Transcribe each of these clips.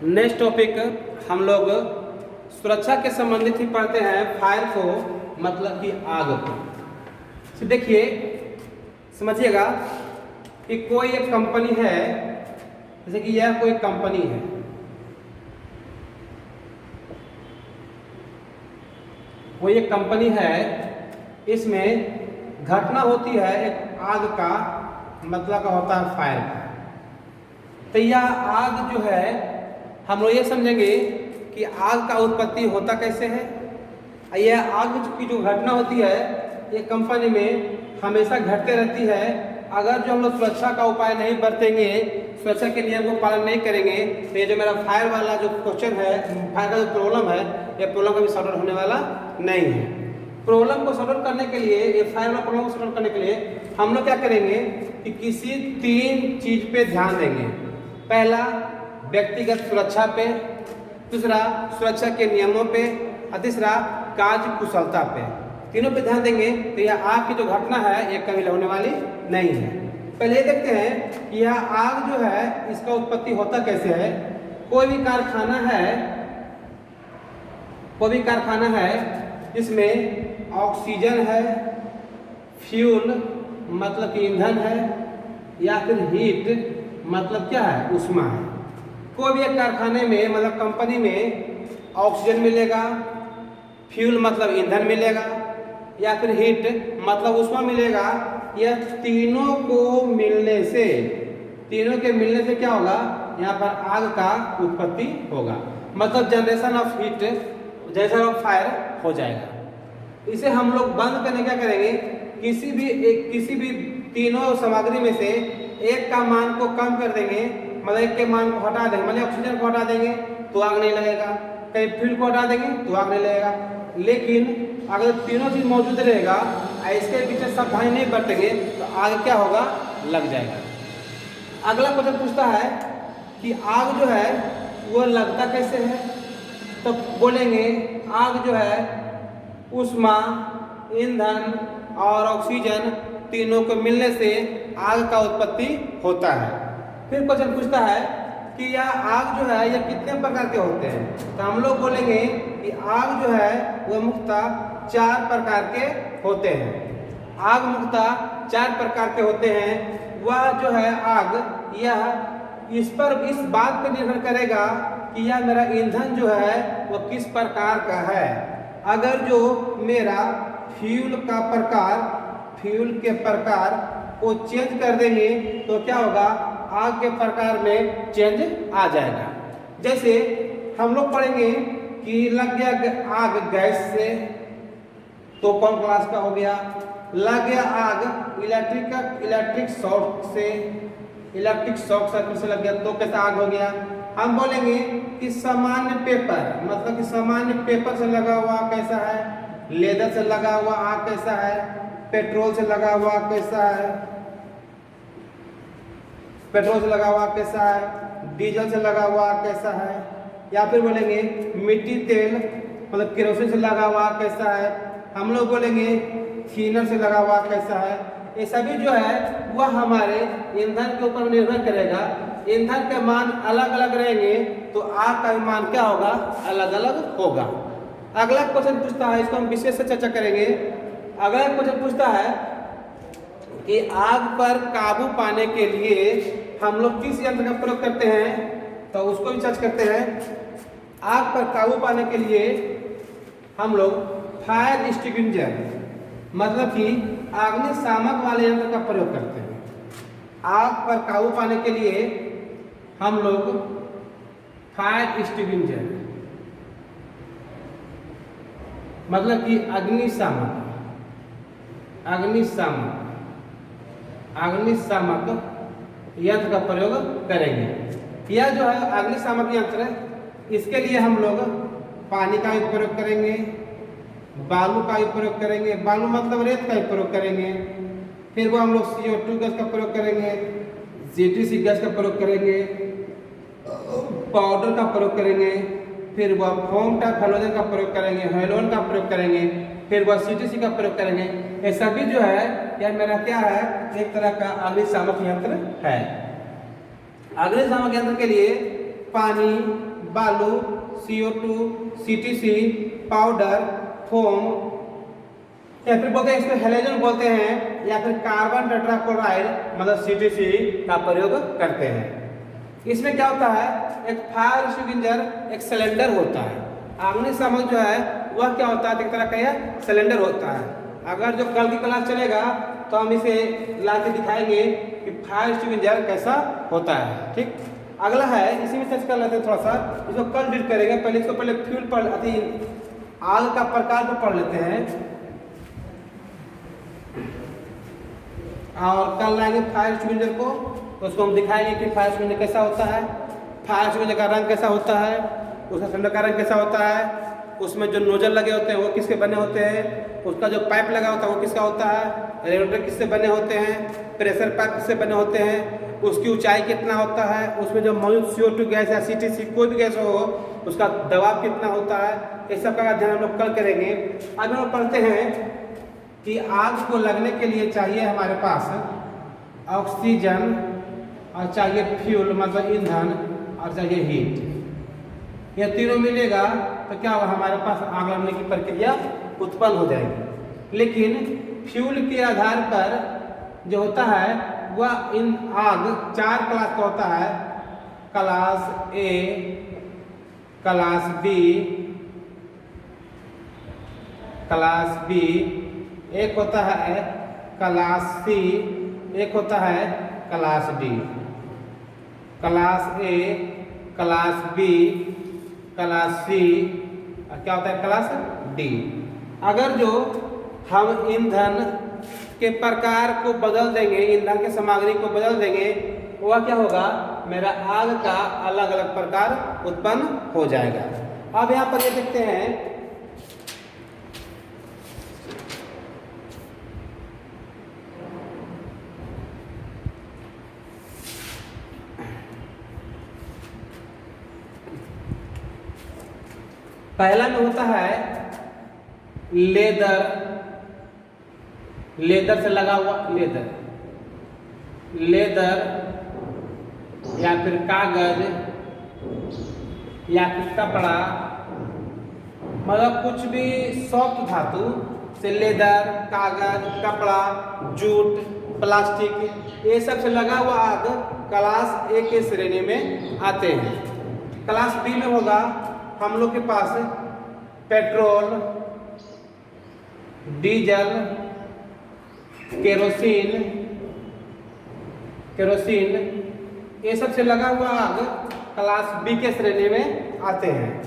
Next topic हम लोग सुरक्षा के संबंधित ही पढ़ते हैं। फायर को मतलब कि आग को। तो देखिए समझिएगा कि कोई एक कंपनी है, जैसे कि यह कोई कंपनी है, कोई एक कंपनी है, इसमें घटना होती है एक आग का, मतलब का होता है फायर का। तो यह आग जो है हम लोग ये समझेंगे कि आग का उत्पत्ति होता कैसे है। यह आग की जो घटना होती है ये कंपनी में हमेशा घटते रहती है। अगर जो हम लोग सुरक्षा का उपाय नहीं बरतेंगे, सुरक्षा के नियम को पालन नहीं करेंगे, तो ये जो मेरा फायर वाला जो क्वेश्चन है, फायर का जो प्रॉब्लम है, ये प्रॉब्लम कभी सॉर्ट आउट होने वाला नहीं है। प्रॉब्लम को सॉर्ट आउट करने के लिए, ये फायर वाला प्रॉब्लम को सॉर्ट आउट करने के लिए हम लोग क्या करेंगे कि किसी 3 चीज पे ध्यान देंगे। पहला व्यक्तिगत सुरक्षा पे, दूसरा सुरक्षा के नियमों पे, और तीसरा कार्य कुशलता पे। तीनों पे ध्यान देंगे तो यह आग की जो घटना है ये कभी होने वाली नहीं है। पहले ये देखते हैं कि यह आग जो है इसका उत्पत्ति होता कैसे है। कोई भी कारखाना है जिसमें ऑक्सीजन है, फ्यूल मतलब कि ईंधन है, या फिर हीट मतलब क्या है, ऊष्मा है। कोई भी एक कारखाने में मतलब कंपनी में ऑक्सीजन मिलेगा, फ्यूल मतलब ईंधन मिलेगा, या फिर हीट मतलब ऊष्मा मिलेगा। यह तीनों के मिलने से क्या होगा, यहाँ पर आग का उत्पत्ति होगा, मतलब generation of heat, generation of fire हो जाएगा। इसे हम लोग बंद करने क्या करेंगे, किसी भी तीनों सामग्री में से एक का मान को कम कर देंगे, मतलब एक के मान को हटा देंगे। मतलब ऑक्सीजन को हटा देंगे तो आग नहीं लगेगा, कहीं फ्यूल को हटा देंगे तो आग नहीं लगेगा। लेकिन अगर तीनों चीज मौजूद रहेगा, इसके पीछे सावधानी नहीं बरतेंगे तो आग क्या होगा, लग जाएगा। अगला क्वेश्चन पूछता है कि आग जो है वो लगता कैसे है। तो बोलेंगे आग जो है ऊष्मा, ईंधन और ऑक्सीजन तीनों को मिलने से आग का उत्पत्ति होता है। फिर क्वेश्चन पूछता है कि यह आग जो है यह कितने प्रकार के होते हैं। तो हम लोग बोलेंगे कि आग जो है वह मुख्यतः 4 प्रकार के होते हैं। आग मुख्यतः 4 प्रकार के होते हैं। वह जो है आग, यह इस बात पर निर्भर करेगा कि यह मेरा ईंधन जो है वह किस प्रकार का है। अगर जो मेरा फ्यूल के प्रकार को चेंज कर देंगे तो क्या होगा, आग के प्रकार में चेंज आ जाएगा। जैसे हम लोग पढ़ेंगे कि लग गया आग गैस से, तो कौन क्लास का हो गया। लग गया आग इलेक्ट्रिक शॉर्ट सर्किट से लग गया तो कैसा आग हो गया। हम बोलेंगे कि सामान्य पेपर, मतलब कि सामान्य पेपर से लगा हुआ कैसा है, लेदर से लगा हुआ आग कैसा है, पेट्रोल से लगा हुआ कैसा है, डीजल से लगा हुआ कैसा है, या फिर बोलेंगे मिट्टी तेल मतलब केरोसिन से लगा हुआ कैसा है। हम लोग बोलेंगे थीनर से लगा हुआ कैसा है। ये सभी जो है वह हमारे ईंधन के ऊपर निर्भर करेगा। ईंधन के मान अलग अलग रहेंगे तो आग का मान क्या होगा, अलग अलग होगा। अगला क्वेश्चन पूछता है, इसको हम विशेष से चर्चा करेंगे। अगला क्वेश्चन पूछता है कि आग पर काबू पाने के लिए हम लोग किस यंत्र का प्रयोग करते हैं, तो उसको भी चर्चा करते हैं। आग पर काबू पाने के लिए हम लोग फायर एक्सटिंग्विशर मतलब कि अग्निशामक वाले यंत्र का प्रयोग करते हैं। आग पर काबू पाने के लिए हम लोग फायर एक्सटिंग्विशर मतलब कि अग्निशामक यंत्र का प्रयोग करेंगे। यह जो है अग्निशामक यंत्र, इसके लिए हम लोग पानी का भी प्रयोग करेंगे, बालू का भी प्रयोग करेंगे, बालू मतलब रेत का भी प्रयोग करेंगे। फिर वो हम लोग CO2 गैस का प्रयोग करेंगे, GTC गैस का प्रयोग करेंगे, पाउडर का प्रयोग करेंगे, फिर वह फोम टाइप हेलोजन का प्रयोग करेंगे, हेलोन का प्रयोग करेंगे, फिर वह CTC का प्रयोग करेंगे। ये सभी जो है यह मेरा क्या है, एक तरह का अग्निशामक यंत्र है। अग्निशामक यंत्र के लिए पानी, बालू, CO2, CTC, पाउडर, फोम, या फिर बोलते हैं इसको हेलोजन बोलते हैं, या फिर कार्बन टेट्राक्लोराइड मतलब CTC का प्रयोग करते हैं। इसमें क्या होता है, एक फायर एक्सटिंग्विशर एक सिलेंडर होता है। अग्निशामक जो है वह क्या होता है, एक तरह का यह सिलेंडर होता है। अगर जो कल की क्लास चलेगा तो हम इसे ला के दिखाएंगे कि फायर एक्सटिंग्विशर कैसा होता है। ठीक, अगला है, इसी में चर्चा कर लेते हैं थोड़ा सा, इसको कल डील करेंगे। पहले इसको पहले फ्यूल पर आग का प्रकार को पढ़ लेते हैं और कल लाएंगे फायर एक्सटिंग्विशर को, तो उसको हम दिखाएंगे कि फायर एक्सटिंग्विशर कैसा होता है, फायर एक्सटिंग्विशर का रंग कैसा होता है, उसका सिलेंडर का रंग कैसा होता है, उसमें जो नोजल लगे होते हैं वो किसके बने होते हैं, उसका जो पाइप लगा होता है वो किसका होता है, रेगुलेटर किससे बने होते हैं, प्रेशर पाइप किससे बने होते हैं, उसकी ऊंचाई कितना होता है, उसमें जो मौजूद CO2 गैस या CTC कोई भी गैस हो उसका दबाव कितना होता है, इस सब का ध्यान हम लोग कल करेंगे। अब हम लोग पढ़ते हैं कि आग को लगने के लिए चाहिए हमारे पास ऑक्सीजन और चाहिए फ्यूल मतलब ईंधन और चाहिए हीट। यह तीनों मिलेगा तो क्या होगा, हमारे पास आग लगने की प्रक्रिया उत्पन्न हो जाएगी। लेकिन फ्यूल के आधार पर जो होता है वह इन आग 4 क्लास का होता है, class A, class B, class B, एक होता है क्लास C, एक होता है class D। Class A, class B, class C और क्या होता है क्लास D। अगर जो हम ईंधन के प्रकार को बदल देंगे, ईंधन के सामग्री को बदल देंगे, वह क्या होगा, मेरा आग का अलग अलग प्रकार उत्पन्न हो जाएगा। अब यहाँ पर ये देखते हैं पहला में होता है लेदर, लेदर से लगा हुआ लेदर, लेदर या फिर कागज या फिर कपड़ा, मतलब कुछ भी सॉफ्ट धातु से लेदर, कागज, कपड़ा, जूट, प्लास्टिक, ये सब से लगा हुआ आग क्लास A के श्रेणी में आते हैं। क्लास B में होगा हम लोग के पास पेट्रोल, डीजल, केरोसिन, ये सब से लगा हुआ आग क्लास B के श्रेणी में आते हैं।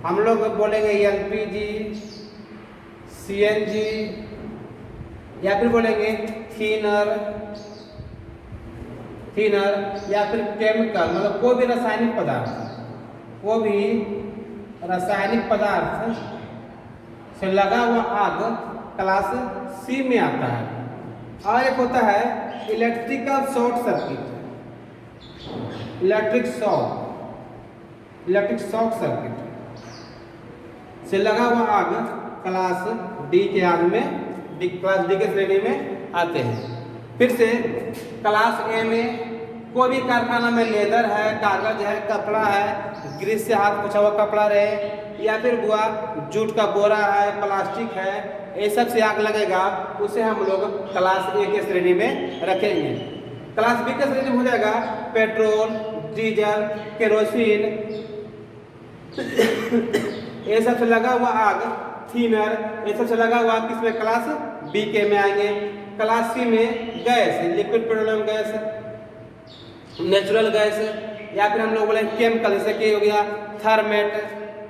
हम लोग बोलेंगे LPG, CNG या फिर बोलेंगे थीनर या फिर केमिकल, मतलब कोई भी रासायनिक पदार्थ, वो भी रासायनिक पदार्थ से लगा हुआ आग क्लास C में आता है। और एक होता है electrical short circuit, electric short circuit से लगा हुआ आग क्लास D के आग में, क्लास D के श्रेणी में आते हैं। फिर से क्लास A में कोई भी कारखाना में लेदर है, कागज है, कपड़ा है, ग्रीस से हाथ पोछा हुआ कपड़ा रहे, या फिर बुआ जूट का बोरा है, प्लास्टिक है, ये सब से आग लगेगा, उसे हम लोग क्लास A के श्रेणी में रखेंगे। क्लास B के श्रेणी में हो जाएगा पेट्रोल, डीजल, केरोसिन, ये सब से लगा हुआ आग, थीनर, ये सब से लगा हुआ किसमें, क्लास B के में आएंगे। क्लास C में gas, liquid petroleum gas, natural gas, या फिर हम लोग बोले केमिकल, जैसे कि हो गया थर्मेट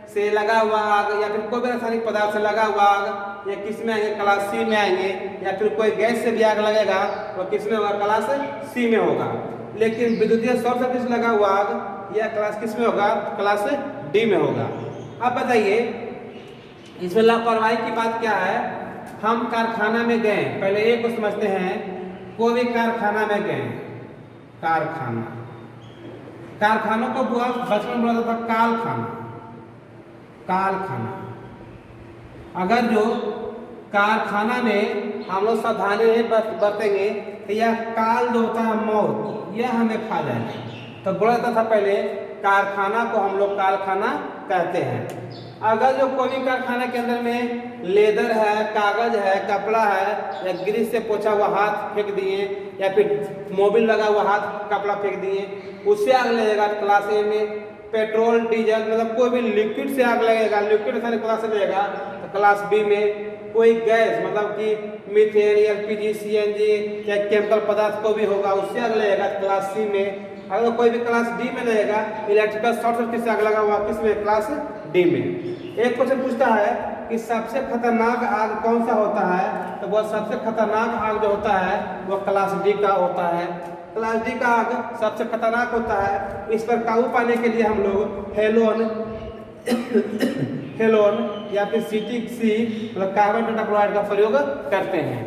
से लगा हुआ आग, या फिर कोई भी रासायनिक पदार्थ से लगा हुआ आग, ये किस में आएंगे, क्लास C में आएंगे। या फिर कोई गैस से भी आग लगेगा वो किस में होगा, क्लास C में होगा। लेकिन विद्युतीय शॉर्ट सर्किट से लगा हुआ आग यह क्लास किस में होगा, क्लास D में होगा। अब बताइए इसमें लापरवाही की बात क्या है। हम कारखाना में गए, पहले एक को समझते हैं, कोई भी कारखाना में गए, कारखानों को बचपन में बोला था कारखाना। अगर जो कारखाना में हम लोग सावधानी नहीं बरतेंगे तो यह काल जो होता है मौत, यह हमें खा जाएगा। तो बोला जाता था पहले कारखाना को हम लोग कारखाना कहते हैं। अगर जो कोई भी कारखाना के अंदर में लेदर है, कागज है, कपड़ा है, या ग्रीस से पोछा हुआ हाथ फेंक दिए, या फिर मोबिल लगा हुआ हाथ कपड़ा फेंक दिए, उससे आग लगेगा क्लास ए में। पेट्रोल डीजल मतलब कोई भी लिक्विड से आग लगेगा, लिक्विड से क्लास लगेगा तो क्लास बी में। कोई गैस मतलब कि मीथेन, एलपीजी, सीएनजी या केमिकल पदार्थ को भी होगा, उससे आग लगेगा क्लास सी में। अगर कोई भी क्लास डी में लगेगा, इलेक्ट्रिकल शॉर्ट सर्किट से आग लगा हुआ किसमें, क्लास डी में। एक क्वेश्चन पूछता है कि सबसे खतरनाक आग कौन सा होता है, तो वो सबसे खतरनाक आग जो होता है वो क्लास डी का होता है। क्लास डी का आग सबसे खतरनाक होता है। इस पर काबू पाने के लिए हम लोग हेलोन या फिर CTC मतलब कार्बन टेट्राक्लोराइड का प्रयोग करते हैं।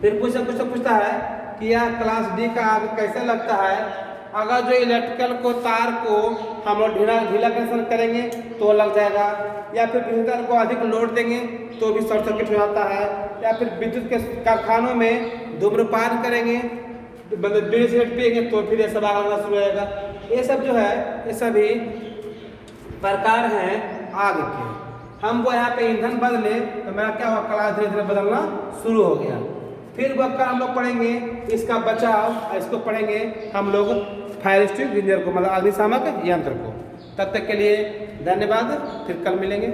फिर क्वेश्चन पूछता है कि यह क्लास डी का आग कैसे लगता है। अगर जो इलेक्ट्रिकल को तार को हम लोग ढीला कनेक्शन करेंगे तो लग जाएगा, या फिर बिजली को अधिक लोड देंगे तो भी शॉर्ट सर्किट हो जाता है, या फिर विद्युत के कारखानों में धूम्रपान करेंगे मतलब बीड़ी सिगरेट पिएंगे तो फिर ये सब आग लगना शुरू हो जाएगा। ये सब जो है ये सभी प्रकार हैं आग के। हम वो यहाँ पे ईंधन बदले तो मेरा क्या हुआ, क्लास धीरे धीरे बदलना शुरू हो गया। फिर वह हम लोग पढ़ेंगे इसका बचाव, इसको पढ़ेंगे हम लोग फायर एक्सटिंग्विशर को मतलब अग्निशामक यंत्र को। तब तक के लिए धन्यवाद, फिर कल मिलेंगे।